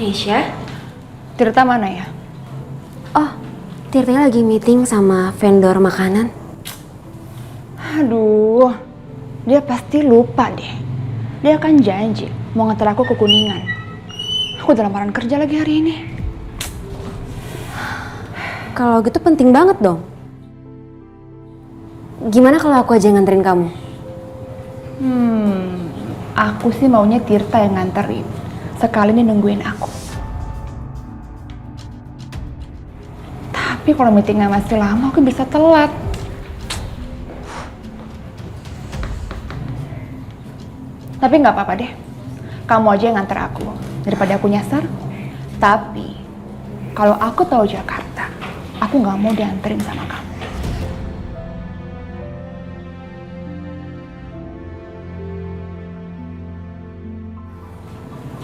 Nesya? Tirta mana ya? Oh, Tirta lagi meeting sama vendor makanan. Aduh, dia pasti lupa deh. Dia kan janji mau nganter aku ke Kuningan. Aku udah lamaran kerja lagi hari ini. Kalau gitu penting banget dong. Gimana kalau aku aja nganterin kamu? Aku sih maunya Tirta yang nganterin. Sekali ini nungguin aku. Tapi kalau meetingnya masih lama, aku bisa telat. Tapi nggak apa-apa deh. Kamu aja yang nganter aku. Daripada aku nyasar. Tapi, kalau aku tahu Jakarta, aku nggak mau dianterin sama kamu.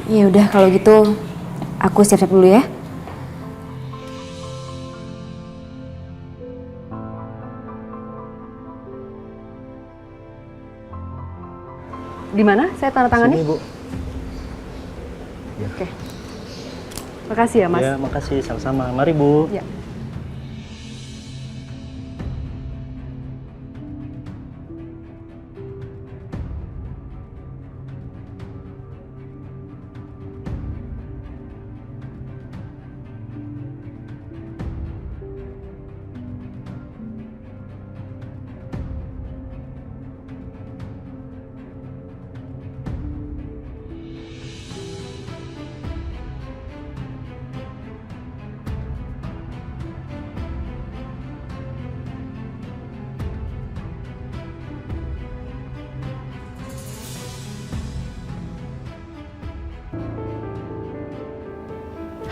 Ya udah kalau gitu aku siap-siap dulu ya. Di mana? Saya tanda tangan nih. Sini, Bu. Ya. Oke. Makasih ya, Mas. Ya, makasih. Sama-sama. Mari, Bu. Ya.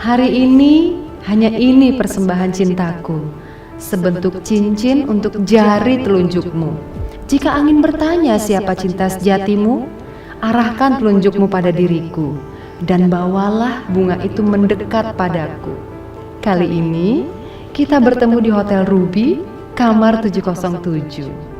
Hari ini, hanya ini persembahan cintaku, sebentuk cincin untuk jari telunjukmu. Jika angin bertanya siapa cinta sejatimu, arahkan telunjukmu pada diriku, dan bawalah bunga itu mendekat padaku. Kali ini, kita bertemu di Hotel Ruby, kamar 707.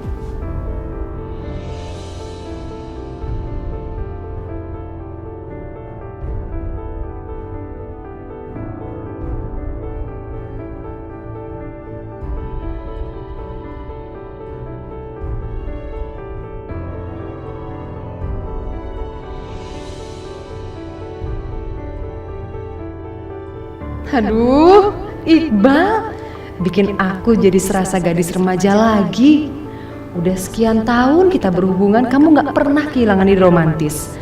Aduh, Iqbal, bikin aku jadi serasa gadis remaja lagi. Udah sekian tahun kita berhubungan, kamu gak pernah kehilangan ide romantis.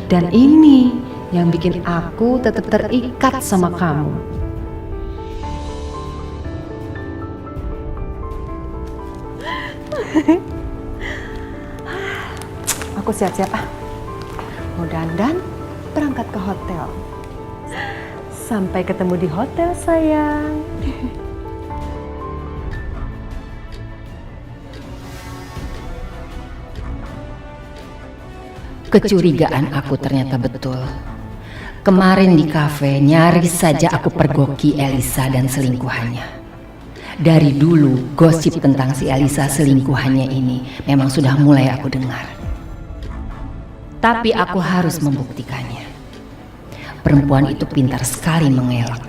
Dan ini yang bikin aku tetap terikat sama kamu. Aku siap-siap ah. Mau dandan, berangkat ke hotel. Sampai ketemu di hotel, sayang. Kecurigaan aku ternyata betul. Kemarin di kafe nyaris saja aku pergoki Elisa dan selingkuhannya. Dari dulu gosip tentang si Elisa selingkuhannya ini memang sudah mulai aku dengar. Tapi aku harus membuktikannya. Perempuan itu pintar sekali mengelak.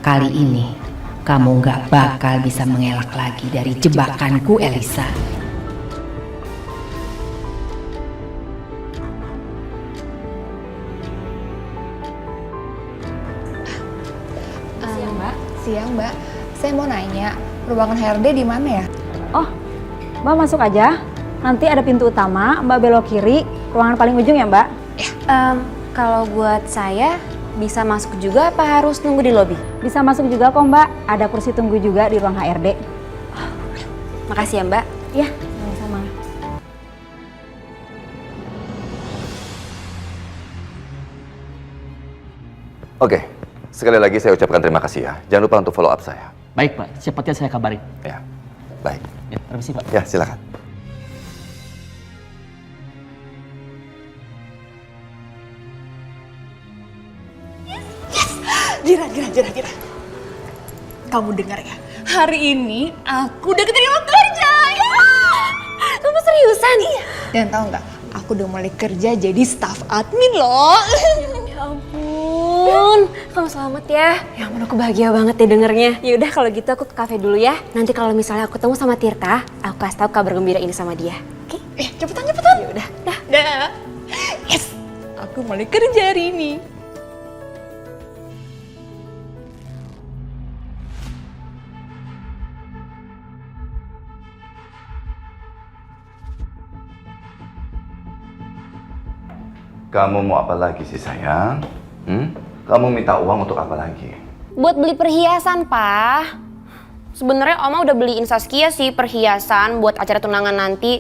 Kali ini kamu gak bakal bisa mengelak lagi dari jebakanku, Elisa. Siang, Mbak. Saya mau nanya, ruangan HRD di mana ya? Oh, Mbak masuk aja. Nanti ada pintu utama, Mbak belok kiri, ruangan paling ujung ya, Mbak? Kalau buat saya, bisa masuk juga apa harus nunggu di lobi? Bisa masuk juga kok, Mbak. Ada kursi tunggu juga di ruang HRD. Makasih ya, Mbak. Ya, sama-sama. Oke, sekali lagi saya ucapkan terima kasih ya. Jangan lupa untuk follow up saya. Baik, Pak. Cepatnya saya kabarin. Ya, baik. Ya, permisi, Pak. Ya, silakan. Jira. Kamu dengar ya? Hari ini aku udah keterima kerja. seriusan? Dan tahu nggak, aku udah mulai kerja jadi staff admin loh. Ya ampun, kamu selamat ya. Ya ampun, aku bahagia banget ya dengernya. Yaudah kalau gitu aku ke kafe dulu ya. Nanti kalau misalnya aku ketemu sama Tirta, aku kasih tahu kabar gembira ini sama dia. Oke? Cepetan. Yaudah, dah. Dah. Yes, aku mulai kerja hari ini. Kamu mau apa lagi sih sayang? Kamu minta uang untuk apa lagi? Buat beli perhiasan, Pak. Sebenarnya Oma udah beliin Saskia sih perhiasan buat acara tunangan nanti.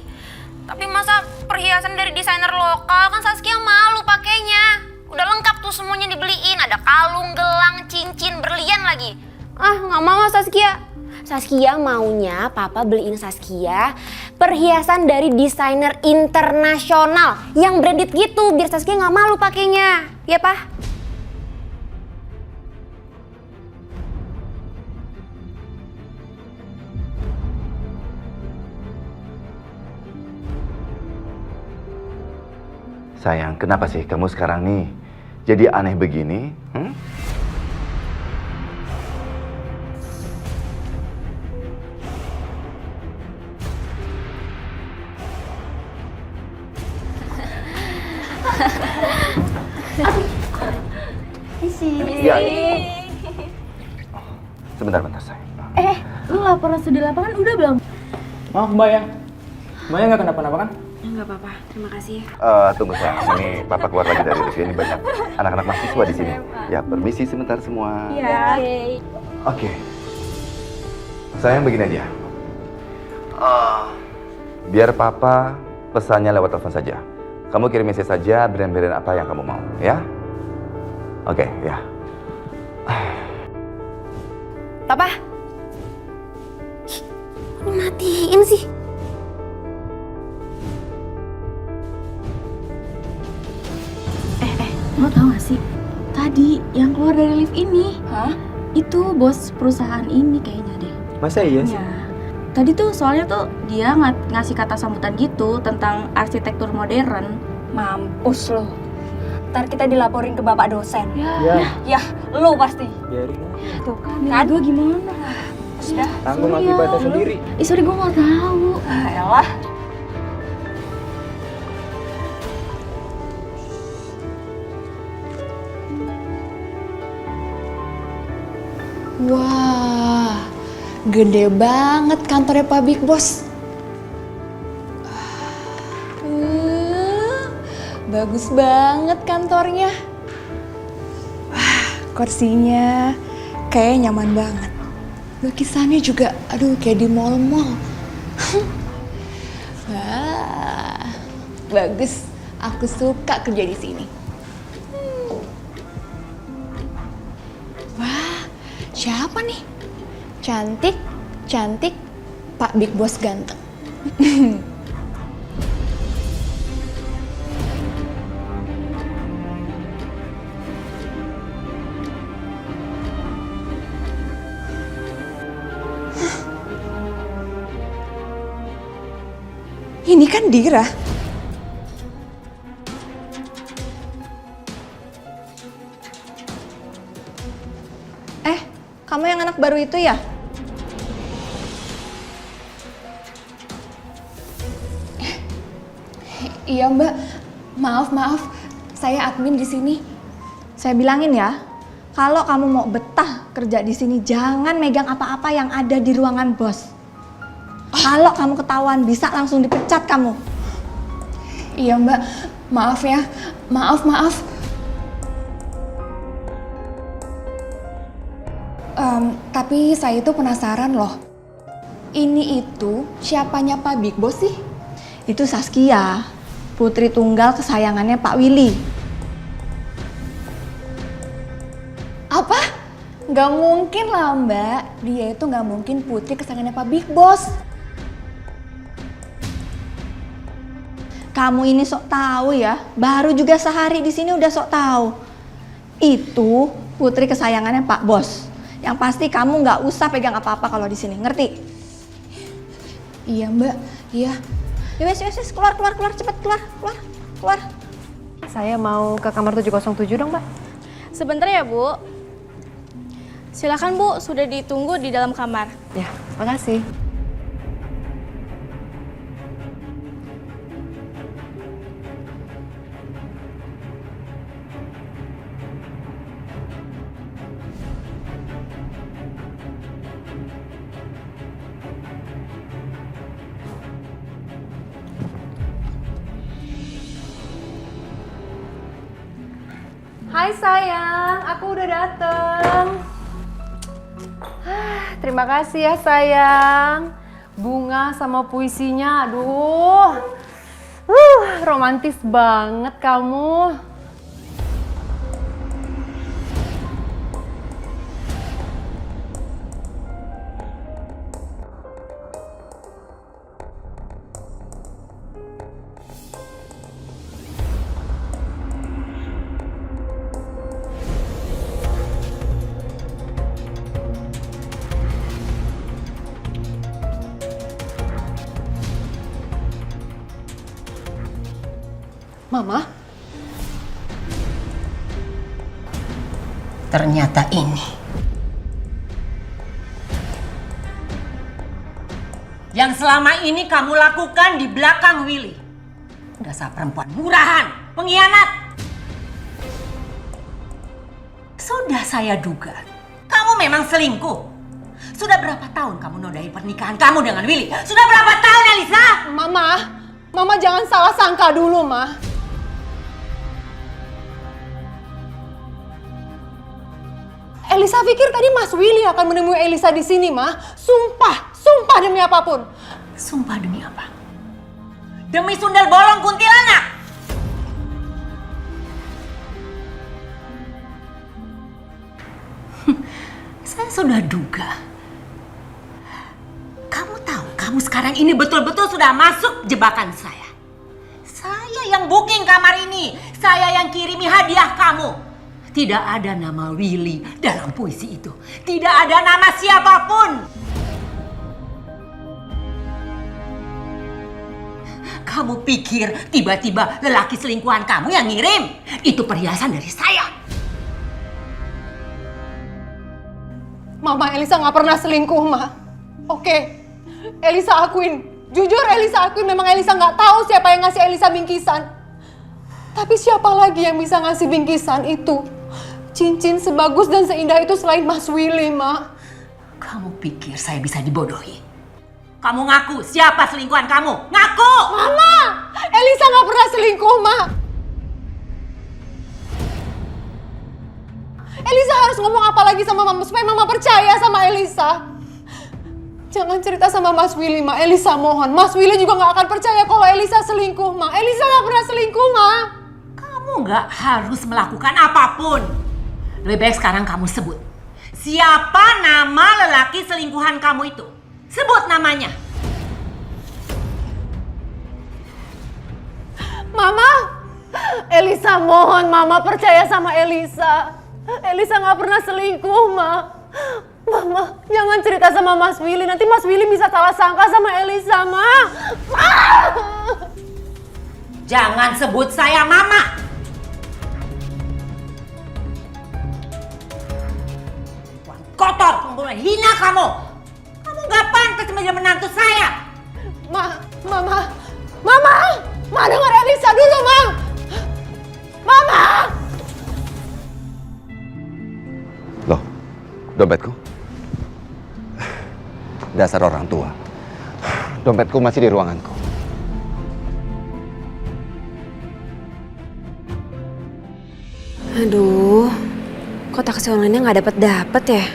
Tapi masa perhiasan dari desainer lokal, kan Saskia malu pakainya. Udah lengkap tuh semuanya dibeliin, ada kalung, gelang, cincin, berlian lagi. Ah, nggak mau Saskia. Saskia maunya Papa beliin Saskia perhiasan dari desainer internasional yang branded gitu, biar Saskia nggak malu pakainya. Ya, Pak? Sayang, kenapa sih kamu sekarang nih jadi aneh begini? Iya. Sebentar sayang. Lu laporan studi lapangan udah belum? Maaf Mbak ya. Mbak ya nggak kenapa-napa kan? Enggak apa-apa, terima kasih. Tunggu sayang, ini Papa keluar lagi dari review, ini banyak anak-anak mahasiswa di sini. Ya, permisi sebentar semua. Iya. Oke. Sayang begini aja. Biar Papa pesannya lewat telepon saja. Kamu kirim message saja brand-brand apa yang kamu mau, ya? Oke, ya. Papa? Lu matiin sih. Lo tau gak sih, tadi yang keluar dari lift ini, itu bos perusahaan ini kayaknya deh. Masa iya sih? Ya. Tadi tuh soalnya tuh dia ngasih kata sambutan gitu tentang arsitektur modern. Mampus lo. Ntar kita dilaporin ke bapak dosen. Ya. Ya, lo pasti. Biarin aja. Tuh kan, gue gimana? Sudah. Tanggung akibatnya sendiri. Sorry gue gak tahu. Elah. Wah, gede banget kantornya Pak Big Boss. Bagus banget kantornya. Wah, kursinya kayak nyaman banget. Lukisannya juga, aduh kayak di mall-mall. Wah, bagus. Aku suka kerja di sini. Wah, siapa nih? Cantik Pak Big Boss ganteng. Ini kan Dira. Kamu yang anak baru itu ya? Iya Mbak, maaf, saya admin di sini. Saya bilangin ya, kalau kamu mau betah kerja di sini, jangan megang apa-apa yang ada di ruangan bos. Kalau kamu ketahuan, bisa langsung dipecat kamu. Iya Mbak, maaf ya, maaf. Tapi saya itu penasaran loh. Ini itu siapanya Pak Big Boss sih? Itu Saskia, putri tunggal kesayangannya Pak Willy. Apa? Gak mungkin lah Mbak, dia itu gak mungkin putri kesayangannya Pak Big Boss. Kamu ini sok tahu ya, baru juga sehari di sini udah sok tahu. Itu putri kesayangannya Pak Bos. Yang pasti kamu nggak usah pegang apa-apa kalau di sini, ngerti? Iya Mbak, iya. Ya wes, keluar, cepet keluar. Saya mau ke kamar 707 dong, Mbak. Sebentar ya, Bu. Silakan, Bu, sudah ditunggu di dalam kamar. Ya, makasih. Hai sayang, aku udah dateng. Terima kasih ya sayang. Bunga sama puisinya, aduh. Romantis banget kamu. Mama? Ternyata ini. Yang selama ini kamu lakukan di belakang Willy. Dasar perempuan murahan, pengkhianat. Sudah saya duga, kamu memang selingkuh. Sudah berapa tahun kamu nodai pernikahan kamu dengan Willy? Sudah berapa tahun, Elisa? Mama jangan salah sangka dulu, Ma. Elisa pikir tadi Mas Willy akan menemui Elisa di sini, Ma. Sumpah demi apapun. Sumpah demi apa? Demi sundel bolong kuntilanak. Saya sudah duga. Kamu tahu, kamu sekarang ini betul-betul sudah masuk jebakan saya. Saya yang booking kamar ini. Saya yang kirimi hadiah kamu. Tidak ada nama Willy dalam puisi itu. Tidak ada nama siapapun. Kamu pikir tiba-tiba lelaki selingkuhan kamu yang ngirim? Itu perhiasan dari saya. Mama, Elisa nggak pernah selingkuh, Ma. Oke, Elisa akuin. Jujur Elisa akuin memang Elisa nggak tahu siapa yang ngasih Elisa bingkisan. Tapi siapa lagi yang bisa ngasih bingkisan itu? Cincin sebagus dan seindah itu selain Mas Willy, Ma. Kamu pikir saya bisa dibodohi? Kamu ngaku siapa selingkuhan kamu? Ngaku! Mama! Elisa nggak pernah selingkuh, Ma. Elisa harus ngomong apa lagi sama Mama supaya Mama percaya sama Elisa. Jangan cerita sama Mas Willy, Ma. Elisa mohon. Mas Willy juga nggak akan percaya kalau Elisa selingkuh, Ma. Elisa nggak pernah selingkuh, Ma. Kamu nggak harus melakukan apapun. Lebih baik sekarang kamu sebut. Siapa nama lelaki selingkuhan kamu itu? Sebut namanya. Mama, Elisa mohon, Mama percaya sama Elisa. Elisa nggak pernah selingkuh, Ma. Mama, jangan cerita sama Mas Willy. Nanti Mas Willy bisa salah sangka sama Elisa, Ma. Jangan sebut saya Mama. Kotor, pembunuh, hina kamu. Kamu nggak pantas menjadi menantu saya. Mama, dengar Elisa dulu, Ma. Mama. Loh, dompetku? Dasar orang tua. Dompetku masih di ruanganku. Aduh, kok taksi online-nya nggak dapet ya?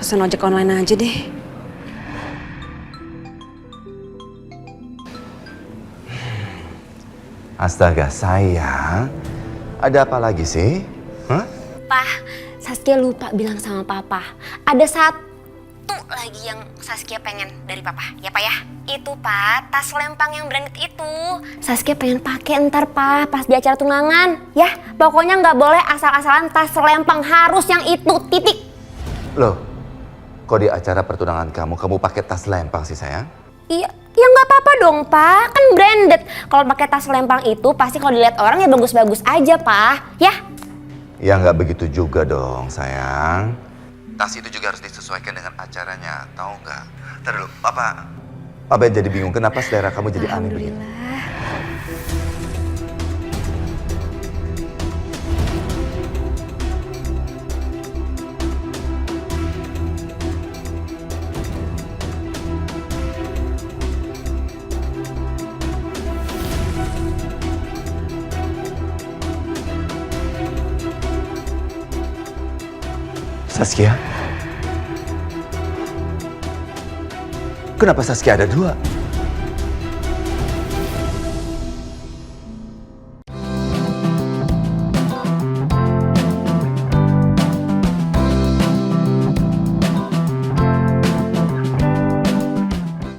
Pesan ojek online aja deh. Astaga sayang, ada apa lagi sih? Hah? Pak, Saskia lupa bilang sama Papa. Ada satu lagi yang Saskia pengen dari Papa, ya Pak ya? Itu Pak, tas lempang yang branded itu. Saskia pengen pakai ntar Pak, pas di acara tunangan. Ya, pokoknya nggak boleh asal-asalan tas lempang, harus yang itu, titik. Loh, kok di acara pertunangan kamu pakai tas lempang sih sayang? Iya, ya nggak apa-apa dong, Pak. Kan branded. Kalau pakai tas lempang itu pasti kalau dilihat orang ya bagus-bagus aja, Pak. Ya? Ya nggak begitu juga dong, sayang. Tas itu juga harus disesuaikan dengan acaranya, tahu nggak? Ntar dulu, Papa jadi bingung kenapa selera kamu jadi aneh begini. Saskia? Kenapa Saskia ada dua?